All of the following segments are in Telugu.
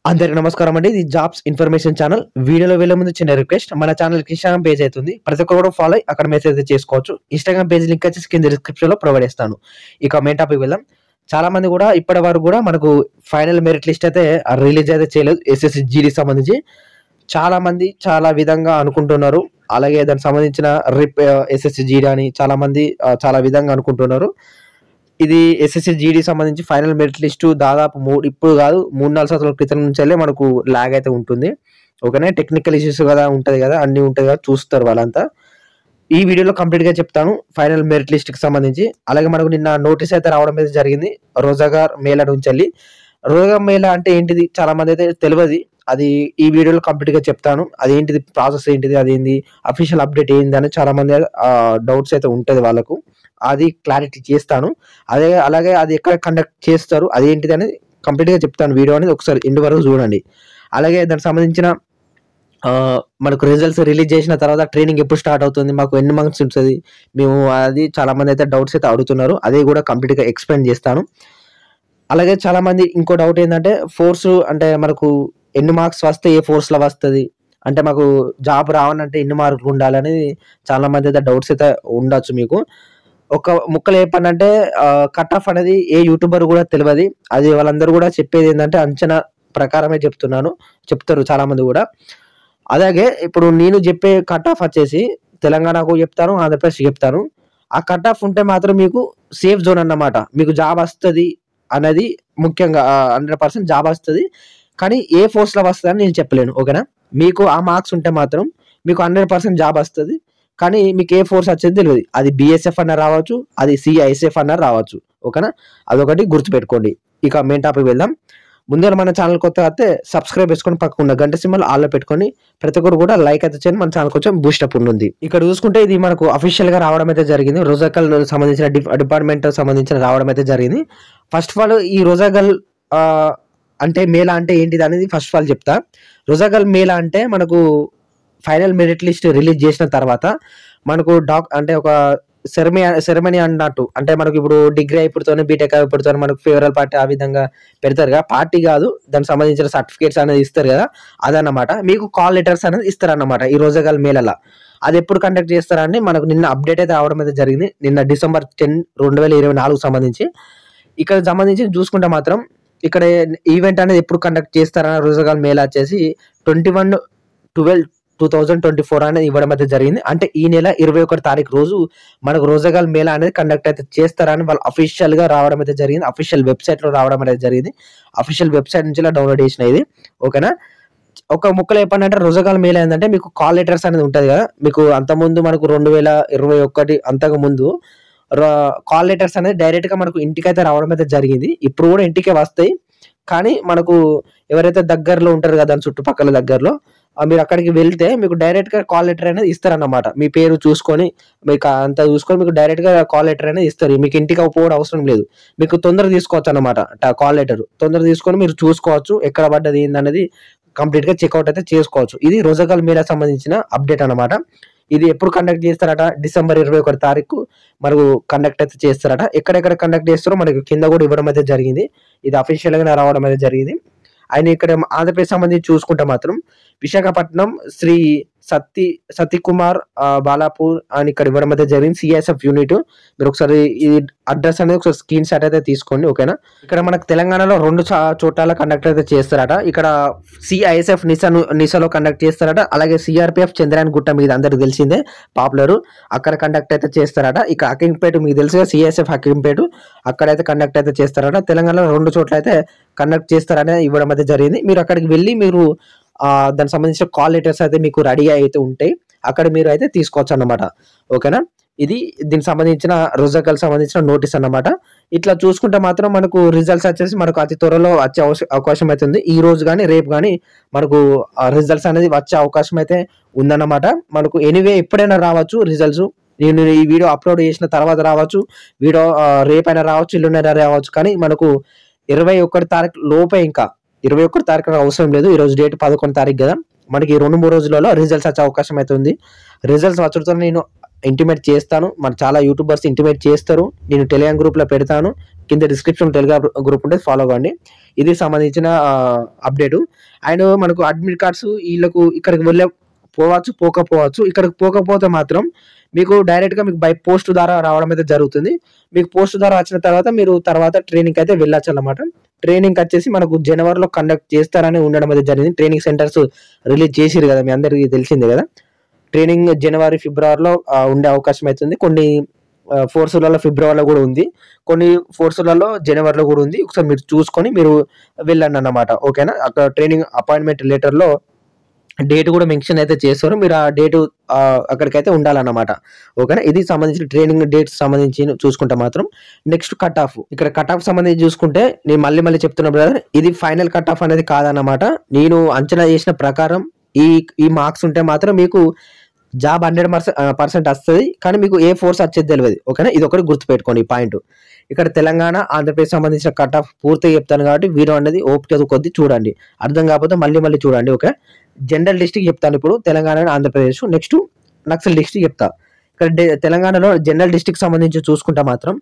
అందరికి నమస్కారం అండి. ఇది జాబ్స్ ఇన్ఫర్మేషన్ ఛానల్. వీడియోలో వెళ్ళే ముందు చిన్న రిక్వెస్ట్, మన ఛానల్ ఇన్స్టాగ్రామ్ పేజ్ అవుతుంది, ప్రతి ఒక్కరు కూడా ఫాలో అయ్యి అక్కడ మెసేజ్ అయితే చేసుకోవచ్చు. ఇన్స్టాగ్రామ్ పేజ్ లింక్ వచ్చేసి కింద డిస్క్రిప్షన్ లో ప్రొవైడ్ చేస్తాను. ఇక మెయిన్ టాపిక్ వెళ్దాం. చాలా మంది కూడా ఇప్పటి వరకు కూడా మనకు ఫైనల్ మెరిట్ లిస్ట్ అయితే రిలీజ్ అయితే చేయలేదు. ఎస్ఎస్సి జీడీ సంబంధించి చాలా మంది చాలా విధంగా అనుకుంటున్నారు. అలాగే దానికి సంబంధించిన ఎస్ఎస్సి జీడీ అని చాలా మంది చాలా విధంగా అనుకుంటున్నారు. ఇది ఎస్ఎస్సి జీడీ సంబంధించి ఫైనల్ మెరిట్ లిస్టు దాదాపు ఇప్పుడు కాదు 3-4 సంవత్సరాల క్రితం నుంచే మనకు లాగ్ అయితే ఉంటుంది. ఓకేనా, టెక్నికల్ ఇష్యూస్ కదా ఉంటుంది కదా, అన్ని ఉంటాయి కదా, చూస్తారు వాళ్ళంతా. ఈ వీడియోలో కంప్లీట్ గా చెప్తాను ఫైనల్ మెరిట్ లిస్ట్ కి సంబంధించి. అలాగే మనకు నిన్న నోటీస్ అయితే రావడం అయితే జరిగింది రోజగార్ మేళా నుంచి వెళ్ళి. రోజగార్ మేళా అంటే ఏంటిది చాలా మంది అయితే తెలియదు. అది ఈ వీడియోలో కంప్లీట్ గా చెప్తాను. అదేంటిది, ప్రాసెస్ ఏంటిది, అదేంది, అఫీషియల్ అప్డేట్ ఏంది అని చాలా మంది డౌట్స్ అయితే ఉంటది వాళ్ళకు. అది క్లారిటీ చేస్తాను. అలాగే అది ఎక్కడ కండక్ట్ చేస్తారు, అదేంటిది అనేది కంప్లీట్ గా చెప్తాను. వీడియో అనేది ఒకసారి ఎండ్ వరకు చూడండి. అలాగే దానికి సంబంధించిన మనకు రిజల్ట్స్ రిలీజ్ చేసిన తర్వాత ట్రైనింగ్ ఎప్పుడు స్టార్ట్ అవుతుంది, మాకు ఎన్ని మంత్స్ ఉంటుంది, మేము అది చాలా మంది అయితే డౌట్స్ అయితే అడుగుతున్నారు. అదే కూడా కంప్లీట్ గా ఎక్స్ప్లెయిన్ చేస్తాను. అలాగే చాలా మంది ఇంకో డౌట్ ఏంటంటే, ఫోర్స్ అంటే మనకు ఎన్ని మార్క్స్ వస్తే ఏ ఫోర్స్ లో వస్తుంది, అంటే మాకు జాబ్ రావాలంటే ఎన్ని మార్కులు ఉండాలని చాలా మంది అయితే డౌట్స్ అయితే ఉండొచ్చు మీకు. ఒక ముక్కలు చెప్పండి, కట్ ఆఫ్ అనేది ఏ యూట్యూబర్ కూడా తెలియదు. అది వాళ్ళందరూ కూడా చెప్పేది ఏంటంటే అంచనా ప్రకారమే చెప్తారు చాలా మంది కూడా. అలాగే ఇప్పుడు నేను చెప్పే కట్ ఆఫ్ వచ్చేసి తెలంగాణకు చెప్తాను, ఆంధ్రప్రదేశ్ చెప్తాను. ఆ కట్ ఆఫ్ ఉంటే మాత్రం మీకు సేఫ్ జోన్ అన్నమాట. మీకు జాబ్ వస్తుంది అనేది ముఖ్యంగా 100% జాబ్ వస్తుంది. కానీ ఏ ఫోర్స్ లో వస్తుంది అని నేను చెప్పలేను. ఓకేనా, మీకు ఆ మార్క్స్ ఉంటే మాత్రం మీకు 100% జాబ్ వస్తుంది. కానీ మీకు ఏ ఫోర్స్ వచ్చేది తెలియదు. అది బిఎస్ఎఫ్ అన్న రావచ్చు, అది సిఐఎస్ఎఫ్ అన్న రావచ్చు. ఓకేనా, అదొకటి గుర్తుపెట్టుకోండి. ఇక మెయిన్ టాపిక్ వెళ్దాం. ముందుగా మన ఛానల్ కొత్తగా అయితే సబ్స్క్రైబ్ చేసుకొని పక్కన గంట సింబల్ ఆల్లో పెట్టుకొని ప్రతి ఒక్కరు కూడా లైక్ అయితే చేయండి. మన ఛానల్ కొంచెం బూస్టప్ ఉంటుంది. ఇక్కడ చూసుకుంటే ఇది మనకు అఫీషియల్ గా రావడం అయితే జరిగింది. రోజాగల్ సంబంధించిన డిపార్ట్మెంట్ సంబంధించిన రావడం అయితే జరిగింది. ఫస్ట్ ఆఫ్ ఆల్ ఈ రోజాగల్ అంటే మేళా అంటే ఏంటిది అనేది ఫస్ట్ ఆఫ్ ఆల్ చెప్తా. రోజాగల్ మేళా అంటే మనకు ఫైనల్ మెరిట్ లిస్ట్ రిలీజ్ చేసిన తర్వాత మనకు అంటే ఒక సెరమనీ అన్నట్టు. అంటే మనకు ఇప్పుడు డిగ్రీ అయిపోతూనే బీటెక్ అయిపోతూనే మనకు ఫేవరల్ పార్టీ ఆ విధంగా పెడతారు కదా, పార్టీ కాదు, దానికి సంబంధించిన సర్టిఫికేట్స్ అనేది ఇస్తారు కదా, అదన్నమాట. మీకు కాల్ లెటర్స్ అనేది ఇస్తారన్నమాట ఈ రోజాగల్ మేళాలో. అది ఎప్పుడు కండక్ట్ చేస్తారని మనకు నిన్న అప్డేట్ అయితే రావడం అయితే జరిగింది. నిన్న December 10, 2024 సంబంధించి. ఇక్కడ సంబంధించి చూసుకుంటే మాత్రం ఇక్కడ ఈవెంట్ అనేది ఎప్పుడు కండక్ట్ చేస్తారన్న రోజాగల్ మేళా వచ్చేసి 21/12/2024 అనేది ఇవ్వడం అయితే జరిగింది. అంటే ఈ నెల 21 తారీఖు రోజు మనకు రోజాగల్ మేళా అనేది కండక్ట్ అయితే చేస్తారని వాళ్ళు అఫీషియల్ గా రావడం అయితే జరిగింది. అఫీషియల్ వెబ్సైట్ లో రావడం అనేది జరిగింది. అఫీషియల్ వెబ్సైట్ నుంచి డౌన్లోడ్ చేసిన ఇది. ఓకేనా, ఒక ముక్కలు చెప్పండి, రోజాగల్ మేళా ఏంటంటే మీకు కాల్ లెటర్స్ అనేది ఉంటది కదా. మీకు అంతకుముందు మనకు 2021 అంతకు ముందు కాల్ లెటర్స్ అనేది డైరెక్ట్ గా మనకు ఇంటికి అయితే రావడం అయితే జరిగింది. ఇప్పుడు కూడా ఇంటికే వస్తాయి. కానీ మనకు ఎవరైతే దగ్గరలో ఉంటారు కదా, దాని చుట్టుపక్కల దగ్గరలో మీరు అక్కడికి వెళ్తే మీకు డైరెక్ట్ గా కాల్ లెటర్ అనేది ఇస్తారన్నమాట. మీ పేరు చూసుకొని మీకు అంతా చూసుకొని మీకు డైరెక్ట్ గా కాల్ లెటర్ అనేది ఇస్తారు. మీకు ఇంటికి పోవడం అవసరం లేదు. మీకు తొందర తీసుకోవచ్చు అన్నమాట. కాల్ లెటర్ తొందర తీసుకొని మీరు చూసుకోవచ్చు ఎక్కడ పడ్డది ఏందనేది కంప్లీట్ గా చెక్అవుట్ అయితే చేసుకోవచ్చు. ఇది రోజాగల్ మేళా సంబంధించిన అప్డేట్ అన్నమాట. ఇది ఎప్పుడు కండక్ట్ చేస్తారట, December 21 తారీఖు మనకు కండక్ట్ అయితే చేస్తారట. ఎక్కడెక్కడ కండక్ట్ చేస్తారో మనకి కింద కూడా ఇవ్వడం అయితే జరిగింది. ఇది అఫీషియల్ గా రావడం అయితే జరిగింది. ఆయన ఇక్కడ ఆంధ్రప్రదేశ్ సంబంధించి చూసుకుంటే మాత్రం విశాఖపట్నం శ్రీ సతీకుమార్ బాలాపూర్ అని ఇక్కడ ఇవ్వడం అయితే జరిగింది. CISF unit. మీరు ఒకసారి ఈ అడ్రస్ అనేది ఒకసారి స్క్రీన్ షాట్ అయితే తీసుకోండి. ఓకేనా, ఇక్కడ మనకు తెలంగాణలో 2 చోట్ల కండక్ట్ అయితే చేస్తారట. ఇక్కడ సిఐఎస్ఎఫ్ నిసాలో కండక్ట్ చేస్తారట. అలాగే సిఆర్పిఎఫ్ చంద్రాయన్ గుట్ట మీద అందరికి తెలిసిందే, పాపులర్, అక్కడ కండక్ట్ అయితే చేస్తారట. ఇక హకీంపేట మీకు తెలుసుగా, సిఐఎస్ఎఫ్ హకీంపేట, అక్కడైతే కండక్ట్ అయితే చేస్తారట. తెలంగాణలో 2 చోట్ల అయితే కండక్ట్ చేస్తారని ఇవ్వడం అయితే జరిగింది. మీరు అక్కడికి వెళ్ళి మీరు దానికి సంబంధించిన కాల్ లెటర్స్ అయితే మీకు రెడీ అయితే ఉంటాయి, అక్కడ మీరు అయితే తీసుకోవచ్చు అన్నమాట. ఓకేనా, ఇది దీనికి సంబంధించిన రోజాగల్ సంబంధించిన నోటీస్ అన్నమాట. ఇట్లా చూసుకుంటే మాత్రం మనకు రిజల్ట్స్ వచ్చేసి మనకు అతి త్వరలో వచ్చే అవకాశం అయితే ఉంది. ఈ రోజు కానీ రేపు కానీ మనకు రిజల్ట్స్ అనేది వచ్చే అవకాశం అయితే ఉందన్నమాట. మనకు ఎనీవే ఎప్పుడైనా రావచ్చు రిజల్ట్స్. నేను ఈ వీడియో అప్లోడ్ చేసిన తర్వాత రావచ్చు, వీడియో రేపైనా రావచ్చు, ఎల్లుండైనా రావచ్చు. కానీ మనకు 21 తారీఖు లోపే, ఇంకా 21 తారీఖు అవసరం లేదు. ఈ రోజు డేట్ 11 తారీఖు కదా, మనకి 2-3 రోజులలో రిజల్ట్స్ వచ్చే అవకాశం అయితే ఉంది. రిజల్ట్స్ వచ్చడంతో నేను ఇంటిమేట్ చేస్తాను. మన చాలా యూట్యూబర్స్ ఇంటిమేట్ చేస్తారు. నేను టెలిగ్రామ్ గ్రూప్ లో పెడతాను. కింద డిస్క్రిప్షన్ టెలిగ్రామ్ గ్రూప్ ఉంటే ఫాలో అవ్వండి. ఇది సంబంధించిన అప్డేటు. అండ్ మనకు అడ్మిట్ కార్డ్స్ వీళ్ళకు ఇక్కడికి పోకపోవచ్చు. ఇక్కడికి పోకపోతే మాత్రం మీకు డైరెక్ట్‌గా మీకు బై పోస్ట్ ద్వారా రావడం అయితే జరుగుతుంది. మీకు పోస్ట్ ద్వారా వచ్చిన తర్వాత మీరు తర్వాత ట్రైనింగ్‌కి అయితే వెళ్ళొచ్చన్నమాట. ట్రైనింగ్‌కొచ్చేసి మనకు జనవరిలో కండక్ట్ చేస్తారని ఉండడం అయితే జరిగింది. ట్రైనింగ్ సెంటర్స్ రిలీజ్ చేసిర్రు కదా! మీ అందరికీ తెలిసిందే కదా! ట్రైనింగ్ జనవరి, ఫిబ్రవరిలో ఉండే అవకాశం అయితుంది. కొన్ని ఫోర్సులలో ఫిబ్రవరిలో కూడా ఉంది. కొన్ని ఫోర్సులలో జనవరిలో కూడా ఉంది. ఒకసారి మీరు చూసుకొని మీరు వెళ్ళండన్నమాట. ఓకేనా? అక్కడ ట్రైనింగ్ అపాయింట్‌మెంట్ లెటర్‌లో డేట్ కూడా మెన్షన్ అయితే చేస్తారు. మీరు ఆ డేటు అక్కడికైతే ఉండాలన్నమాట. ఓకేనా? ఇది సంబంధించిన ట్రైనింగ్ డేట్స్ సంబంధించి చూసుకుంటే మాత్రం నెక్స్ట్ కట్ ఆఫ్. ఇక్కడ కట్ ఆఫ్ సంబంధించి చూసుకుంటే నేను మళ్ళీ చెప్తున్నా బ్రదర్, ఇది ఫైనల్ కట్ ఆఫ్ అనేది కాదన్నమాట. నేను అంచనా చేసిన ప్రకారం ఈ మార్క్స్ ఉంటే మాత్రం మీకు జాబ్ 100% వస్తది. కానీ మీకు ఏ ఫోర్స్ వచ్చేది తెలవదు. ఓకేనా? ఇది ఒకటి గుర్తుపెట్టుకోండి ఈ పాయింట్. ఇక్కడ తెలంగాణ, ఆంధ్రప్రదేశ్ సంబంధించిన కట్ ఆఫ్ పూర్తిగా చెప్తాను కాబట్టి వీడియో అనేది ఓపిక కొద్ది చూడండి. అర్థం కాకపోతే మళ్ళీ చూడండి. ఓకే? జనరల్ డిస్ట్రిక్ట్ చెప్తాను ఇప్పుడు, Telangana and Andhra Pradesh. Next Naxal district చెప్తా. ఇక్కడ తెలంగాణలో జనరల్ డిస్ట్రిక్ట్ సంబంధించి చూసుకుంటే మాత్రం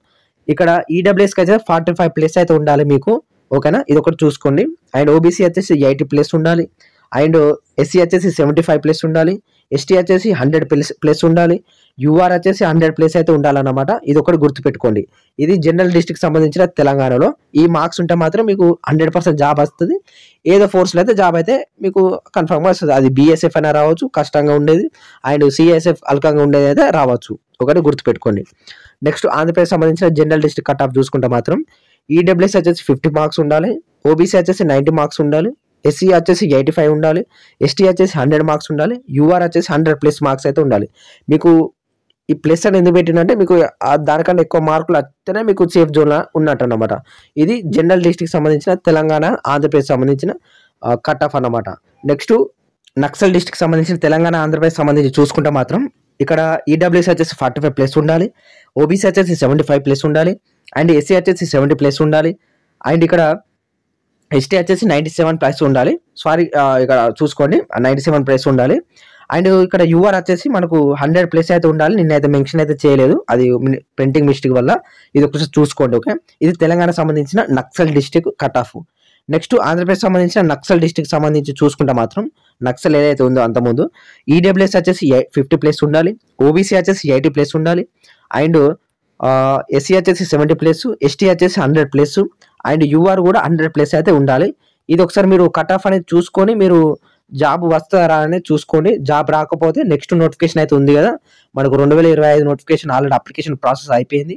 ఇక్కడ ఈడబ్ల్యూఎస్కి అయితే 45+ అయితే ఉండాలి మీకు. ఓకేనా? ఇది ఒకటి చూసుకోండి. అండ్ ఓబీసీ వచ్చేసి 80+ ఉండాలి. అండ్ ఎస్సీ వచ్చేసి 75+ ఉండాలి. ఎస్టీ వచ్చేసి 100+ ఉండాలి. యూఆర్ వచ్చేసి 100+ అయితే ఉండాలన్నమాట. ఇది ఒకటి గుర్తుపెట్టుకోండి. ఇది జనరల్ డిస్ట్రిక్ట్ సంబంధించిన తెలంగాణలో. ఈ మార్క్స్ ఉంటే మాత్రం మీకు 100% జాబ్ వస్తుంది. ఏదో ఫోర్స్లో అయితే జాబ్ అయితే మీకు కన్ఫర్మ్గా వస్తుంది. అది బీఎస్ఎఫ్ అయినా రావచ్చు, కష్టంగా ఉండేది. అండ్ సిఎస్ఎఫ్ అల్కంగా ఉండేది అయితే రావచ్చు. ఒకటి గుర్తుపెట్టుకోండి. నెక్స్ట్ ఆంధ్రప్రదేశ్ సంబంధించిన జనరల్ డిస్ట్రిక్ట్ కట్ ఆఫ్ చూసుకుంటే మాత్రం ఈడబ్ల్యూఎస్ వచ్చేసి 50 మార్క్స్ ఉండాలి. ఓబీసీ వచ్చేసి 90 మార్క్స్ ఉండాలి. ఎస్సీ వచ్చేసి 85 ఉండాలి. ఎస్టీ వచ్చేసి 100 మార్క్స్ ఉండాలి. యూఆర్ వచ్చేసి 100+ మార్క్స్ అయితే ఉండాలి. మీకు ఈ ప్లస్ అని ఎందుకు పెట్టినంటే మీకు దానికన్నా ఎక్కువ మార్కులు వస్తేనే మీకు సేఫ్ జోన్లో ఉన్నట్టు అన్నమాట. ఇది జనరల్ డిస్ట్రిక్ట్ సంబంధించిన తెలంగాణ, ఆంధ్రప్రదేశ్ సంబంధించిన కట్ ఆఫ్ అన్నమాట. నెక్స్ట్ నక్సల్ డిస్ట్రిక్ట్ సంబంధించిన తెలంగాణ, ఆంధ్రప్రదేశ్ సంబంధించి చూసుకుంటే మాత్రం ఇక్కడ ఈడబ్ల్యూఎస్ వచ్చేసి 45+ ఉండాలి. ఓబీసీ వచ్చేసి 75+ ఉండాలి. అండ్ ఎస్సీ వచ్చేసి 70+ ఉండాలి. అండ్ ఇక్కడ ఎస్టీ వచ్చేసి 97+ ఉండాలి. సారీ, ఇక్కడ చూసుకోండి 97+ ఉండాలి. అండ్ ఇక్కడ యూఆర్ వచ్చేసి మనకు 100+ అయితే ఉండాలి. నిన్నైతే మెన్షన్ అయితే చేయలేదు, అది ప్రింటింగ్ మిస్టేక్ వల్ల. ఇది ఒకసారి చూసుకోండి. ఓకే? ఇది తెలంగాణ సంబంధించిన Naxal district cut off. Next Andhra Pradesh సంబంధించిన నక్సల్ డిస్ట్రిక్ట్ సంబంధించి చూసుకుంటే మాత్రం నక్సల్ ఏదైతే ఉందో అంతకుముందు ఈడబ్ల్యూఎస్ వచ్చేసి 50+ ఉండాలి. ఓబీసీ వచ్చేసి 80+ ఉండాలి. అండ్ ఎస్సీ వచ్చేసి 70+, ఎస్టీ వచ్చేసి 100+, అండ్ యూఆర్ కూడా 100+ అయితే ఉండాలి. ఇది ఒకసారి మీరు కట్ ఆఫ్ అనేది చూసుకొని మీరు జాబ్ వస్తారా అనేది చూసుకోండి. జాబ్ రాకపోతే నెక్స్ట్ నోటిఫికేషన్ అయితే ఉంది కదా మనకు, 2025 నోటిఫికేషన్ ఆల్రెడీ అప్లికేషన్ ప్రాసెస్ అయిపోయింది.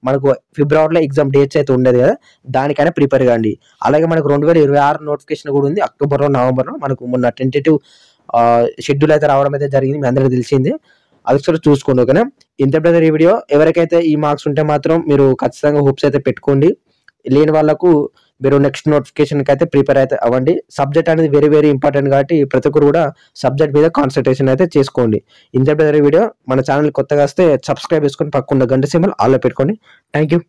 మనకు ఫిబ్రవరిలో ఎగ్జామ్ డేట్స్ అయితే ఉండేది కదా, దానికైనా ప్రిపేర్ కాండి. అలాగే మనకు 2026 నోటిఫికేషన్ కూడా ఉంది. అక్టోబర్లో, నవంబర్లో మనకు మొన్న టెంటేటివ్ షెడ్యూల్ అయితే రావడం అయితే జరిగింది. మీ అందరికీ తెలిసింది. అది ఒకసారి చూసుకోండి. ఓకేనా? ఇంత బ్రదర్ ఈ వీడియో. ఎవరికైతే ఈ మార్క్స్ ఉంటే మాత్రం మీరు ఖచ్చితంగా హోప్స్ అయితే పెట్టుకోండి. లేని వాళ్ళకు మీరు నెక్స్ట్ నోటిఫికేషన్కి అయితే ప్రిపేర్ అయితే అవ్వండి. సబ్జెక్ట్ అనేది వెరీ ఇంపార్టెంట్ కాబట్టి ప్రతి ఒక్కరు కూడా సబ్జెక్ట్ మీద కాన్సన్ట్రేషన్ అయితే చేసుకోండి. ఇంత బ్రదర్ ఈ వీడియో. మన ఛానల్ కొత్తగా వస్తే సబ్స్క్రైబ్ చేసుకొని పక్కన గంట సింబల్ ఆల్లో పెట్టుకోండి. Thank you.